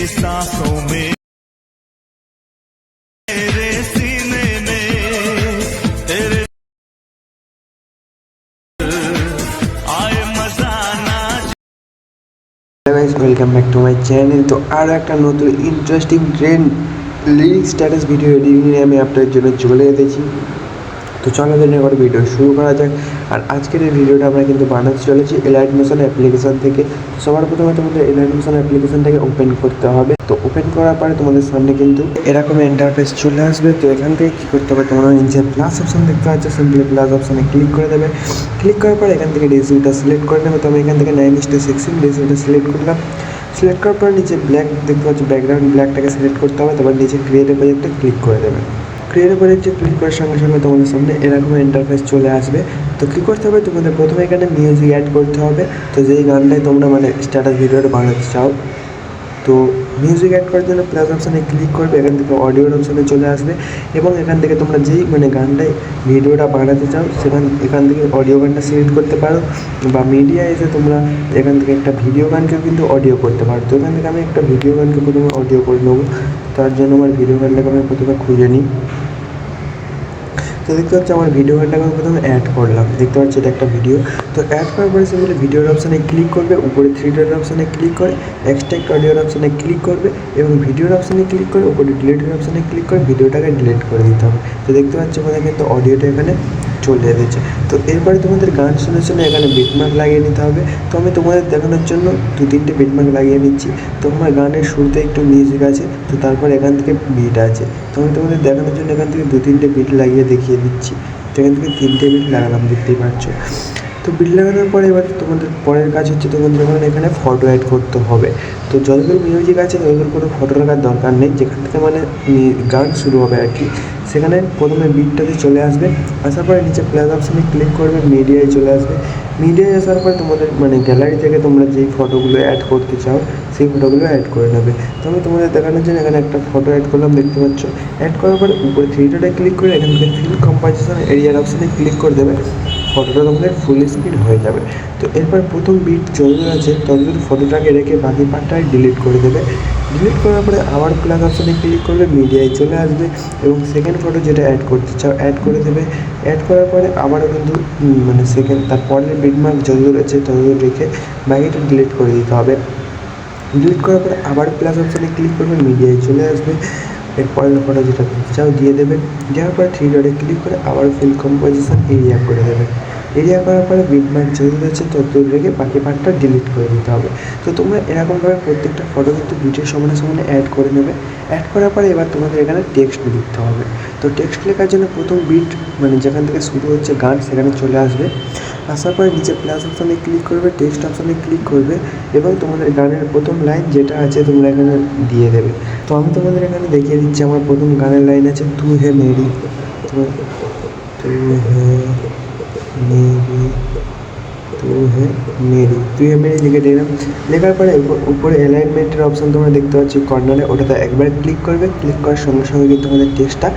सांसों में तेरे सीने में तेरे आए मजा ना। Welcome back to my channel. তো আরও একটা নতুন interesting trend lyrics status video editing নিয়ে আমি আপনাদের জন্য চলে এসেছি। তো চলো দিনে করে ভিডিও শুরু করা যাক। আর আজকের এই ভিডিওটা আমরা কিন্তু বানাতে চলেছি এলাইট মোশন অ্যাপ্লিকেশান থেকে। সবার প্রথমে তোমাদের এলাইট মোশন অ্যাপ্লিকেশানটাকে ওপেন করতে হবে। তো ওপেন করার পরে তোমাদের সামনে কিন্তু এরকম ইন্টারফেস চলে আসবে। তো এখান থেকে কী করতে হবে, তোমরা নিচে প্লাস অপশান দেখতে পাচ্ছ, সিম্পলি প্লাস অপশানে ক্লিক করে দেবে। ক্লিক করার পর এখান থেকে রেজিউটা সিলেক্ট করে নেবে। তো আমি এখান থেকে 9:16 রেজিউটা সিলেক্ট করলাম। সিলেক্ট করার পর নিচে ব্ল্যাক দেখতে পাচ্ছ, ব্যাকগ্রাউন্ড ব্ল্যাকটাকে সিলেক্ট করতে হবে। তারপর নিচে ক্রিয়েট এ প্রজেক্টে ক্লিক করে দেবে। ক্রিয়েট প্রজেক্টে ক্লিক করার সঙ্গে সঙ্গে তোমাদের সামনে এরকম ইন্টারফেস চলে আসবে। তো কী করতে হবে, তোমাদের প্রথমে এখানে মিউজিক অ্যাড করতে হবে। তো যেই গানটায় তোমরা স্ট্যাটাস ভিডিওটা বানাতে চাও, তো মিউজিক অ্যাড করার জন্য প্লাস অপশানে ক্লিক করবে। এখান থেকে অডিওর অপশানে চলে আসবে এবং এখান থেকে তোমরা যেই গানটায় ভিডিওটা বানাতে চাও এখান থেকে অডিও গানটা সিলেক্ট করতে পারো, বা মিডিয়া এসে তোমরা এখান থেকে একটা ভিডিও গানকেও কিন্তু অডিও করতে পারো। তো এখান থেকে আমি একটা ভিডিও গানকে প্রথমে অডিও করে নেবো। তার জন্য আমার ভিডিও গানটাকে আমি প্রথমে খুঁজে নিই। তো দেখতে পাচ্ছি আমার ভিডিও গানটাকে আমি প্রথমে অ্যাড করলাম। দেখতে পাচ্ছি এটা একটা ভিডিও। তো অ্যাড করার পরে সিম্পলি ভিডিওর অপশানে ক্লিক করবে, উপরে 3 ডট অপশানে ক্লিক করে এক্সট্রাক্ট অডিওর অপশানে ক্লিক করবে এবং ভিডিওর অপশানে ক্লিক করে উপরে ডিলিটের অপশানে ক্লিক করে ভিডিওটাকে ডিলিট করে দিতে হবে। তো দেখতে পাচ্ছি আমাদের কিন্তু অডিওটা এখানে চলে এসেছে। তো এরপরে তোমাদের গান শুনে শুনে এখানে বিটমার্ক লাগিয়ে নিতে হবে। তো আমি তোমাদের দেখানোর জন্য 2-3টে বিটমার্ক লাগিয়ে নিচ্ছি। তো আমার গানের শুরুতে একটু মিউজিক আছে, তো তারপর এখান থেকে বিট আছে। তো আমি তোমাদের দেখানোর জন্য এখান থেকে 2-3টে বিট লাগিয়ে দেখিয়ে দিচ্ছি। তো এখান থেকে 3টে বিট লাগালাম, দেখতেই পাচ্ছ। তো বিট লাগানোর পরে এবার তোমাদের পরের কাজ হচ্ছে তোমাদের এখানে ফটো অ্যাড করতে হবে। তো যতদূর মিউজিক আছে ততদূর কোনো ফটো রাখার দরকার নেই। যেখান থেকে গান শুরু হবে আর কি, সেখানে প্রথমে বিটটাতে চলে আসবে। আসার পরে নিচে প্লাস অপশানে ক্লিক করবে, মিডিয়ায় চলে আসবে। মিডিয়ায় আসার পরে তোমাদের গ্যালারি থেকে তোমরা যেই ফটোগুলো অ্যাড করতে চাও সেই ফটোগুলো অ্যাড করে নেবে। তো আমি তোমাদের দেখানোর জন্য এখানে একটা ফটো অ্যাড করলাম, দেখতে পাচ্ছ। অ্যাড করার পরে উপরে 3 ডটে ক্লিক করে এখান থেকে ফিল কম্পোজিশন এরিয়ার অপশানে ক্লিক করে দেবে। ফটোটা তোমাদের ফুল স্ক্রিন হয়ে যাবে। তো এরপর প্রথম বিট যতদূর আছে ততদূর ফটোটাকে রেখে বাকি পার্টটাকে ডিলিট করে দেবে। ডিলিট করার পরে আবার প্লাস অপশানে ক্লিক করবে, মিডিয়ায় চলে আসবে এবং সেকেন্ড ফটো যেটা অ্যাড করতে চাও অ্যাড করে দেবে। অ্যাড করার পরে আবারও কিন্তু তারপরের বিটমার্ক যতদূর আছে ততদূর রেখে বাকিটা ডিলিট করে দিতে হবে। ডিলিট করার পরে আবার প্লাস অপশানে ক্লিক করবে, মিডিয়ায় চলে আসবে। এরপরের ফটো যেটা দিতে চাও দিয়ে দেবে। দেওয়ার পরে 3 ডটে ক্লিক করে আবার ফিল কম্পোজিশন এরিয়া করে দেবে। এরিয়া করার পরে বিটমার্ক যতদূর আছে ততদূর রেখে বাকি পার্টটা ডিলিট করে দিতে হবে। তো তোমরা এরকমভাবে প্রত্যেকটা ফটো কিন্তু বিটের সমানে সমানে অ্যাড করে নেবে। অ্যাড করার পরে এবার তোমাদের এখানে টেক্সট লিখতে হবে। তো টেক্সট লেখার জন্য প্রথম বিট যেখান থেকে শুরু হচ্ছে গান সেখানে চলে আসবে। আসার পরে নিচে প্লাস অপশানে ক্লিক করবে, টেক্সট অপশানে ক্লিক করবে এবং তোমাদের গানের প্রথম লাইন যেটা আছে তোমরা এখানে দিয়ে দেবে। তো আমি তোমাদের এখানে দেখিয়ে দিচ্ছি। আমার প্রথম গানের লাইন আছে তু হে মেরি, তু হে মেরি, তু হে মেরি, তুই হে মেরি লিখে দিলাম। লেখার পরে উপরে অ্যালাইনমেন্টের অপশান তোমরা দেখতে পাচ্ছি কর্নারে, ওটাতে একবার ক্লিক করবে। ক্লিক করার সঙ্গে সঙ্গে কিন্তু তোমাদের টেক্সটটা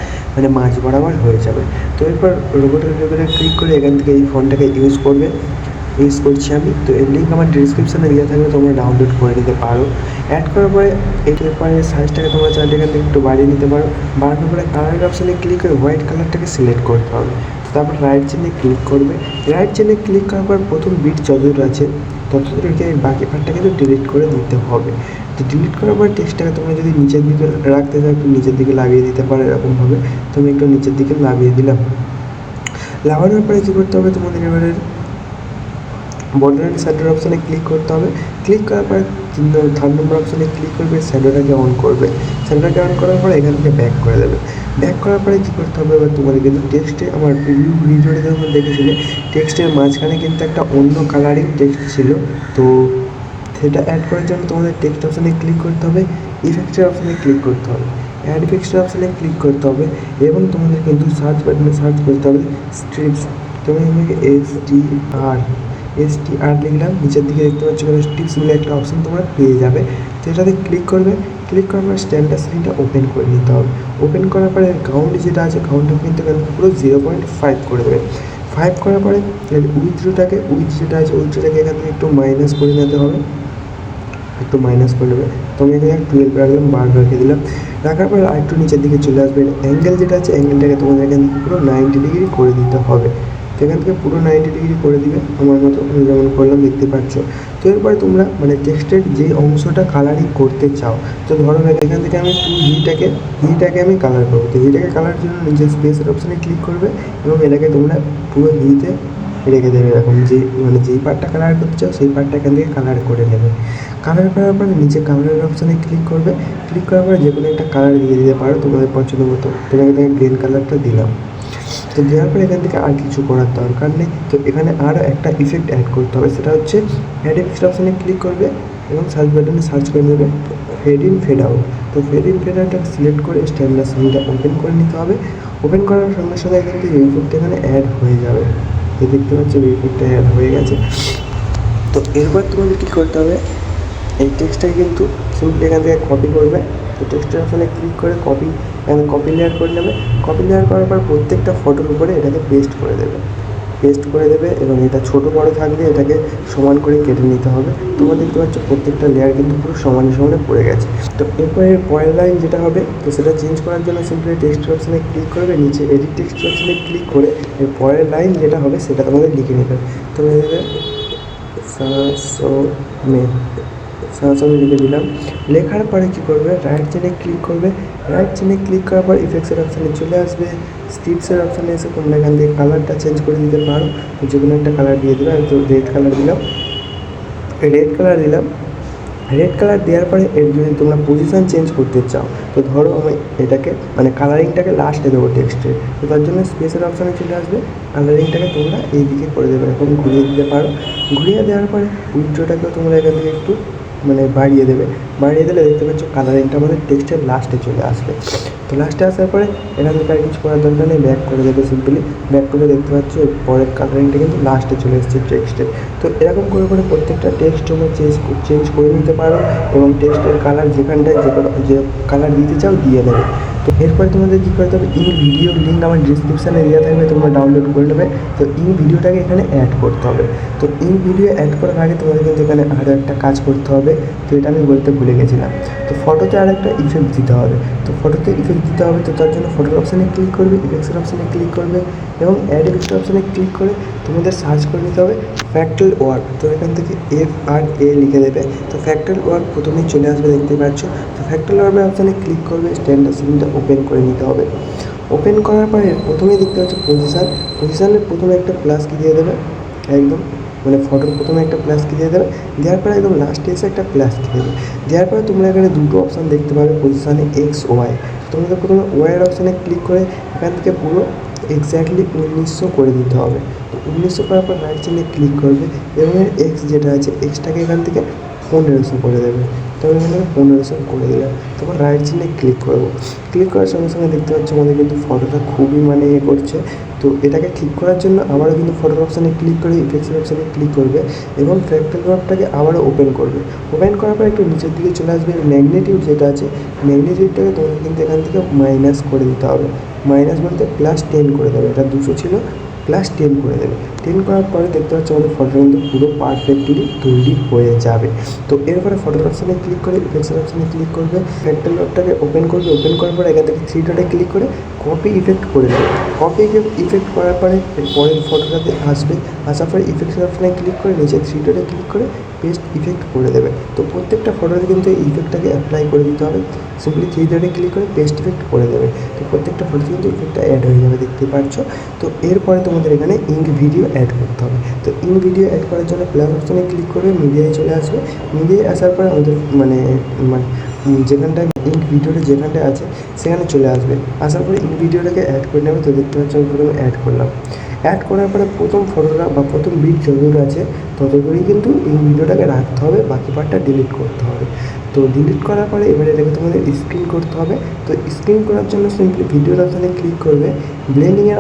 মাঝ বরাবর হয়ে যাবে। তো এরপর রোবটের উপরে ক্লিক করে এখান থেকে এই ফোনটাকে ইউজ করছি আমি। তো এর লিঙ্ক আমার ডিসক্রিপশানে দেওয়া থাকলে তোমরা ডাউনলোড করে নিতে পারো। অ্যাড করার পরে এরপরে সাইজটাকে তোমরা চাইলে এখান থেকে একটু বাড়িয়ে নিতে পারো। বাড়ানোর পরে কালারের অপশানে ক্লিক করে হোয়াইট কালারটাকে সিলেক্ট করতে হবে। তারপর রাইট চেনে ক্লিক করবে। রাইট চেনে ক্লিক করার পর প্রথম বিট যতদূর আছে ততদূর রেখে বাকি পার্টটা কিন্তু ডিলিট করে দিতে হবে। তো ডিলিট করার পর টেক্সটটাকে তোমরা যদি নিচের দিকে রাখতে চাও একটু নিচের দিকে লাগিয়ে দিতে পারো। এরকমভাবে তো আমি একটু নিচের দিকে লাগিয়ে দিলাম। লাগানোর পরে কী করতে হবে, তোমাদের এবারে বর্ডার অ্যান্ড শ্যাডোর অপশানে ক্লিক করতে হবে। ক্লিক করার পরে 3 নম্বর অপশানে ক্লিক করবে, শ্যাডোটাকে অন করবে। শ্যাডোটাকে অন করার পরে এখান থেকে ব্যাক করে দেবে। ব্যাক করার পরে কী করতে হবে, এবার তোমাদের কিন্তু টেক্সটে আমার প্রিভিউ ভিডিওতে তোমরা দেখেছিলে টেক্সটের মাঝখানে কিন্তু একটা অন্য কালারিং টেক্সট ছিল। তো সেটা অ্যাড করার জন্য তোমাদের টেক্সট অপশানে ক্লিক করতে হবে, ইফেক্টের অপশানে ক্লিক করতে হবে, অ্যাড ইফেক্টের অপশানে ক্লিক করতে হবে এবং তোমাদের কিন্তু সার্চ বাটনে সার্চ করতে হবে স্ট্রিপস। তুমি আমাকে STR লিখলাম। নিচের দিকে দেখতে পাচ্ছ স্ট্রিপস বলে একটা অপশান তোমরা পেয়ে যাবে। তো এটাতে ক্লিক করবে। ক্লিক করার পর স্ট্যান্ডার্ড সাইনটা ওপেন করে নিতে হবে। ওপেন করার পরে কাউন্ট যেটা আছে কাউন্টটা কিন্তু পুরো 0.5 করে দেবে। 5 করার পরে উইথ যেটা আছে উইথটাকে এখান থেকে একটু মাইনাস করে নিতে হবে। একটু মাইনাস করে নেবে। তো আমি এখানে 12 রাখলাম, 12 রেখে দিলাম। রাখার পরে আরেকটু নিচের দিকে চলে আসবে। অ্যাঙ্গেল যেটা আছে অ্যাঙ্গেলটাকে তোমাদের এখান থেকে পুরো 90 ডিগ্রি করে দিতে হবে। তো এখান থেকে পুরো 90 ডিগ্রি করে দিবে আমার মতো, আমি যেমন করলাম দেখতে পাচ্ছ। তো এরপরে তোমরা মানে টেক্সটের যে অংশটা কালারিং করতে চাও, তো ধরো এখান থেকে আমি একটু হিটাকে আমি কালার করবো। তো হিটাকে কালার জন্য নিজের স্পেসের অপশানে ক্লিক করবে এবং এটাকে তোমরা পুরো হিতে রেখে দেবে। এরকম যে মানে যেই পার্টটা কালার করতে চাও সেই পার্টটা এখান থেকে কালার করে নেবে। কালার করার পরে নিচে কালারের অপশানে ক্লিক করবে। ক্লিক করার পরে যে কোনো একটা কালার দিয়ে দিতে পারো তোমাদের পছন্দ মতো। তোমাকে এখানে গ্রিন কালারটা দিলাম। তো দেওয়ার পরে এখান থেকে আর কিছু করার দরকার নেই। তো এখানে আরও একটা ইফেক্ট অ্যাড করতে হবে, সেটা হচ্ছে অ্যাড ইফেক্ট অপশানে ক্লিক করবে এবং সার্চ বাটনে সার্চ করে নেবে ফেড ইন ফেড আউট। তো ফেড ইন ফেড আউটটা সিলেক্ট করে স্ট্যান্ডার্ড সিনটা ওপেন করে নিতে হবে। ওপেন করার সঙ্গে সঙ্গে কিন্তু এই ইফেক্টটা এখানে অ্যাড হয়ে যাবে। তো দেখতে পাচ্ছি এই ইফেক্টটা অ্যাড হয়ে গেছে। তো এরপর তোমাদের কী করতে হবে, এই টেক্সটটাকে কিন্তু সিম্পলি এখান থেকে কপি করবে। তো টেক্সটের অপশানে ক্লিক করে কপি লেয়ার করে নেবে। কপি লেয়ার করার পর প্রত্যেকটা ফটোর উপরে এটাকে পেস্ট করে দেবে এবং এটা ছোটো বড়ো থাকলে এটাকে সমান করে কেটে নিতে হবে। তোমরা দেখতে পাচ্ছ প্রত্যেকটা লেয়ার কিন্তু পুরো সমানে সমানে পড়ে গেছে। তো এরপরে পরের লাইন যেটা হবে, তো সেটা চেঞ্জ করার জন্য সিম্পলি টেক্সটের অপশানে ক্লিক করবে, নিচে এডিট টেক্সট অপশানে ক্লিক করে এর পরের লাইন যেটা হবে সেটা তোমাদের লিখে নিতে হবে। তোমরা দেবে আমি লিখে দিলাম। লেখার পরে কী করবে, রাইট চেনে ক্লিক করবে। রাইট চেনে ক্লিক করার পর ইফেক্টসের অপশানে চলে আসবে। স্ট্রিপসের অপশানে এসে তোমরা এখান থেকে কালারটা চেঞ্জ করে দিতে পারো। তো যে কোনো একটা কালার দিয়ে দিলাম, তো রেড কালার দিলাম। রেড কালার দেওয়ার পরে এর যদি তোমরা পজিশান চেঞ্জ করতে চাও, তো ধরো আমি এটাকে মানে কালারিংটাকে লাস্টে দেবো টেক্সটের, তো তার জন্য স্পেসের অপশানে চলে আসবে। কালারিংটাকে তোমরা এই দিকে করে দেবে, এরকম ঘুরিয়ে দিতে পারো। ঘুরিয়ে দেওয়ার পরে উইড্রোটাকেও তোমরা এখান থেকে একটু মানে বাড়িয়ে দিলে দেখতে পাচ্ছ কালারিংটা আমাদের টেক্সটের লাস্টে চলে আসবে। তো লাস্টে আসার পরে এখান থেকে আর কিছু করার দরকার নেই, ব্যাক করে দেবে সিম্পলি। ব্যাক করে দেখতে পাচ্ছ পরের কালারিংটা কিন্তু লাস্টে চলে এসেছে টেক্সটের। তো এরকম করে প্রত্যেকটা টেক্সট তোমরা চেঞ্জ করে নিতে পারো এবং টেক্সটের কালার যেখানটায় যে কালার দিতে চাও দিয়ে নেবে। তো এরপরে তোমাদের কী করতে হবে, ইন ভিডিও লিঙ্ক আমার ডিসক্রিপশানে দেওয়া থাকবে, তোমরা ডাউনলোড করে নেবে। তো ইন ভিডিওটাকে এখানে অ্যাড করতে হবে। তো ইন ভিডিও অ্যাড করার আগে তোমাদের কিন্তু এখানে আরও একটা কাজ করতে হবে। তো এটা আমি বলতে ভুলে গেছিলাম। তো ফটোতে আর একটা ইফেক্ট দিতে হবে। তো ফটোতে ইফেক্ট দিতে হবে, তো তার জন্য ফটোর অপশানে ক্লিক করবে, ইফেক্টসের অপশানে ক্লিক করবে এবং অ্যাড ইফেক্ট অপশানে ক্লিক করে তোমাদের সার্চ করে নিতে হবে ফ্র্যাক্টাল ওয়ার্ক। তো এখান থেকে FRA লিখে দেবে। তো ফ্র্যাক্টাল ওয়ার্ক প্রথমেই চলে আসবে, দেখতে পাচ্ছ। তো ফ্র্যাক্টাল ওয়ার্কের অপশানে ক্লিক করবে, স্ট্যান্ডার্ড সিনটা ওপেন করে নিতে হবে। ওপেন করার পরে প্রথমেই দেখতে পাচ্ছ পজিশানের প্রথমে একটা প্লাস কি দিয়ে দেবে, একদম মানে ফটোর প্রথমে একটা প্লাস কি দিয়ে দেবে। দেওয়ার পরে একদম লাস্টে এসে একটা প্লাস কি দেবে। দেওয়ার পরে তোমরা এখানে দুটো অপশান দেখতে পাবে পজিশানে XY। তোমাদের প্রথমে ওয়াইয়ের অপশানে ক্লিক করে এখান থেকে পুরো এক্স্যাক্টলি 1900 করে দিতে হবে। তো 1900 করার পর রাইট চিহ্নে ক্লিক করবে এবং এর এক্স যেটা আছে এক্সটাকে এখান থেকে 1500 করে দেবে। তো আমি এখানে 1500 করে দিলাম। তারপর রাইট চিহ্নে ক্লিক করবো। ক্লিক করার সঙ্গে সঙ্গে দেখতে পাচ্ছ আমাদের কিন্তু ফটোটা খুবই মানে করছে। তো এটাকে ঠিক করার জন্য আবারও কিন্তু ফটোর অপশানে ক্লিক করে ইফেক্টসের অপশানে ক্লিক করবে এবং ফ্র্যাক্টাল ওয়ার্কটাকে আবারও ওপেন করবে। ওপেন করার পর একটু নিচের দিকে চলে আসবে। ম্যাগনেটিউড যেটা আছে ম্যাগনেটিউডটাকে তোমাকে কিন্তু এখান থেকে মাইনাস করে দিতে হবে। মাইনাস বলতে +10 করে দেবে। এটা 200 ছিল, +10 করে দেবে। 10 করার পরে দেখতে পাচ্ছ আমাদের ফটোটা কিন্তু পুরো পারফেক্টলি তৈরি হয়ে যাবে। তো এরপরে ফটোর অপশানে ক্লিক করে ইফেক্টসের অপশানে ক্লিক করবে, ফ্র্যাক্টাল ওয়ার্কটাকে ওপেন করবে। ওপেন করার পরে এখান থেকে 3 ডটে ক্লিক করে কপি ইফেক্ট করে দেবে। কপি ইফেক্ট করার পরে পরের ফটোটাতে আসবে। আসার পরে ইফেক্টসের অপশানে ক্লিক করে নিচে 3 ডটে ক্লিক করে পেস্ট ইফেক্ট করে দেবে। তো প্রত্যেকটা ফটোতে কিন্তু এই ইফেক্টটাকে অ্যাপ্লাই করে দিতে হবে। সিম্পলি 3 ডটে ক্লিক করে পেস্ট ইফেক্ট করে দেবে। তো প্রত্যেকটা ফটোতে কিন্তু ইফেক্টটা অ্যাড হয়ে যাবে, দেখতে পাচ্ছ। তো এরপরে তোমাদের এখানে ইঙ্ক ভিডিও অ্যাড করতে হবে। তো ইঙ্ক ভিডিও অ্যাড করার জন্য প্লাস অপশানে ক্লিক করবে, মিডিয়ায় চলে আসবে। মিডিয়ায় আসার পরে আমাদের মানে যেখানটায় ইঙ্ক ভিডিওটা যেখানটায় আছে সেখানে চলে আসবে। আসার পরে ইঙ্ক ভিডিওটাকে অ্যাড করে নেবে। তো দেখতে পাচ্ছ আমি প্রথমে অ্যাড করলাম। অ্যাড করার পরে প্রথম ফটোটা বা প্রথম বিট যতদূর আছে ততদূরই কিন্তু এই ভিডিওটাকে রাখতে হবে, বাকি পার্টটা ডিলিট করতে হবে। তো ডিলিট করার পরে এবারে এটাকে তোমাদের স্ক্রিন করতে হবে। তো স্ক্রিন করার জন্য সিম্পলি ভিডিওর অপশানে ক্লিক করবে, ব্লেন্ডিংয়ের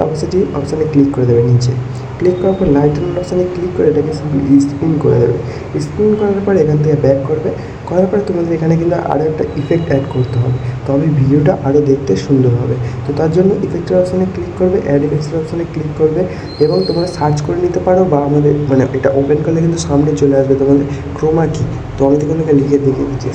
অপশানে ক্লিক করে দেবে নিচে। ক্লিক করার পর লাইটের অপশানে ক্লিক করে এটাকে সিম্পলি স্ক্রিন করে দেবে। স্ক্রিন করার পরে এখান থেকে ব্যাক করবে। করার পরে তোমাদের এখানে কিন্তু আরও একটা ইফেক্ট অ্যাড করতে হবে। তবে ভিডিওটা আরও দেখতে সুন্দর হবে। তো তার জন্য ইফেক্টের অপশানে ক্লিক করবে, অ্যাড ইফেক্টের অপশানে ক্লিক করবে এবং তোমরা সার্চ করে নিতে পারো বা আমাদের মানে এটা ওপেন করলে কিন্তু সামনে চলে আসবে তোমাদের ক্রোমা কি। তো আমি দেখুন এখানে লিখে দেখে দিচ্ছি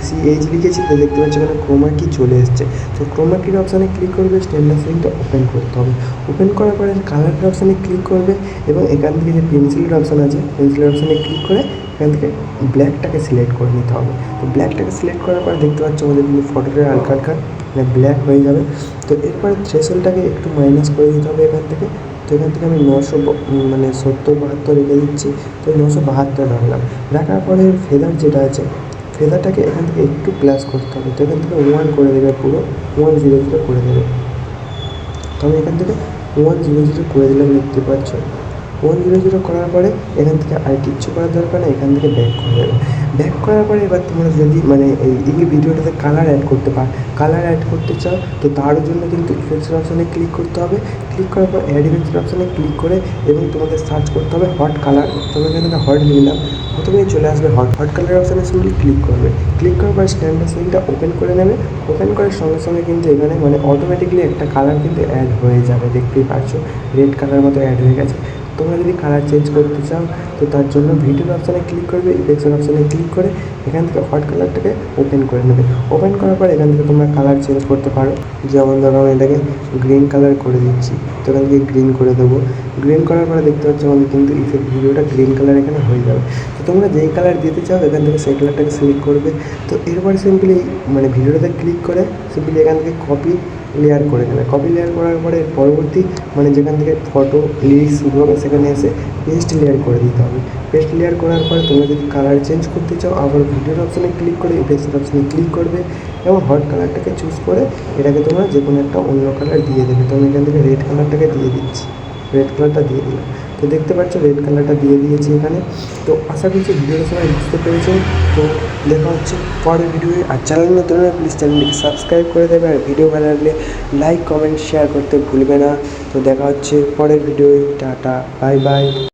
CH লিখেছি, তো দেখতে পাচ্ছি এখানে ক্রোমা কি চলে এসছে। তো ক্রোমা কির অপশানে ক্লিক করবে, স্ট্যান্ডার্ড সেটিংটা ওপেন করতে হবে। ওপেন করার পরে কালারের অপশানে ক্লিক করবে এবং এখান থেকে যে পেন্সিলের অপশান আছে পেন্সিলের অপশানে ক্লিক করে এখান থেকে ব্ল্যাকটাকে সিলেক্ট করে নিতে হবে। তো ব্ল্যাকটাকে সিলেক্ট করার পর দেখতে পাচ্ছ আমাদের কিন্তু ফটোটা হালকা হালকা মানে ব্ল্যাক হয়ে যাবে। তো এরপরে থ্রেশহোল্ডটাকে একটু মাইনাস করে দিতে হবে এখান থেকে। তো এখান থেকে আমি 970-72 রেখে দিচ্ছি। তো 972 রাখলাম। রাখার পরে ফেদার যেটা আছে ফেদারটাকে এখান থেকে একটু প্লাস করতে হবে। তো এখান থেকে 1 করে দেবে, পুরো 100 করে দেবে। তো আমি এখান থেকে 100 করে দিলাম, দেখতে পাচ্ছ 100 করার পরে এখান থেকে আর কিচ্ছু করার দরকার নেই, এখান থেকে ব্যাক করে দেবে। ব্যাক করার পরে এবার তোমরা যদি মানে এই ভিডিওটাতে কালার অ্যাড করতে চাও তো তার জন্য কিন্তু ইফেক্টসের অপশানে ক্লিক করতে হবে। ক্লিক করার পর অ্যাড ইফেক্টসের অপশানে ক্লিক করে এবং তোমাদের সার্চ করতে হবে হট কালার। তোমরা এখান থেকে হট নিলাম, প্রথমেই চলে আসবে হট কালার অপশানে সিম্পলি ক্লিক করবে। ক্লিক করার পর স্ট্যান্ডার্ড সেটিংটা ওপেন করে নেবে। ওপেন করার সঙ্গে সঙ্গে কিন্তু এখানে মানে অটোমেটিকলি একটা কালার কিন্তু অ্যাড হয়ে যাবে, দেখতেই পাচ্ছো রেড কালার মতো অ্যাড হয়ে গেছে। তোমরা যদি কালার চেঞ্জ করতে চাও তো তার জন্য ভিডিওর অপশানে ক্লিক করবে, ইফেক্টসের অপশানে ক্লিক করে এখান থেকে হট কালারটাকে ওপেন করে নেবে। ওপেন করার পর এখান থেকে তোমরা কালার চেঞ্জ করতে পারো, যেমন ধরো আমি এটাকে গ্রিন কালার করে দিচ্ছি। তো এখান থেকে গ্রিন করে দেবো। গ্রিন করার পরে দেখতে পাচ্ছ আমাদের কিন্তু ইফেক্ট ভিডিওটা গ্রিন কালার এখানে হয়ে যাবে। তো তোমরা যেই কালার দিতে চাও এখান থেকে সেই কালারটাকে সিলেক্ট করবে। তো এরপরে সিম্পলি মানে ভিডিওটাতে ক্লিক করে সিম্পলি এখান থেকে কপি লেয়ার করে নেবে। কপি লেয়ার করার পরে পরবর্তী মানে যেখান থেকে ফটো লিরিক্স শুরু হবে সেখানে এসে পেস্ট লেয়ার করে দিতে হবে। পেস্ট লেয়ার করার পরে তোমরা যদি কালার চেঞ্জ করতে চাও আবার ভিডিওর অপশানে ক্লিক করে ইফেক্টসের অপশানে ক্লিক করবে এবং হট কালারটাকে চুজ করে এটাকে তোমরা যে কোনো একটা অন্য কালার দিয়ে দেবে। তো আমি এখান থেকে রেড কালারটাকে দিয়ে দিচ্ছি, রেড কালারটা দিয়ে দিলাম। তো দেখতে পাচ্ছ রেড কালারটা দিয়ে দিয়েছি এখানে। তো আশা করছি ভিডিওটা সবাই বুঝতে পেরেছেন। তো দেখা হচ্ছে পরের ভিডিওয়ে। আর চ্যানেল নতুন হলে প্লিজ চ্যানেলটিকে সাবস্ক্রাইব করে দেবে আর ভিডিও ভালো লাগলে লাইক কমেন্ট শেয়ার করতে ভুলবে না। তো দেখা হচ্ছে পরের ভিডিওয়ে। Tata, bye bye.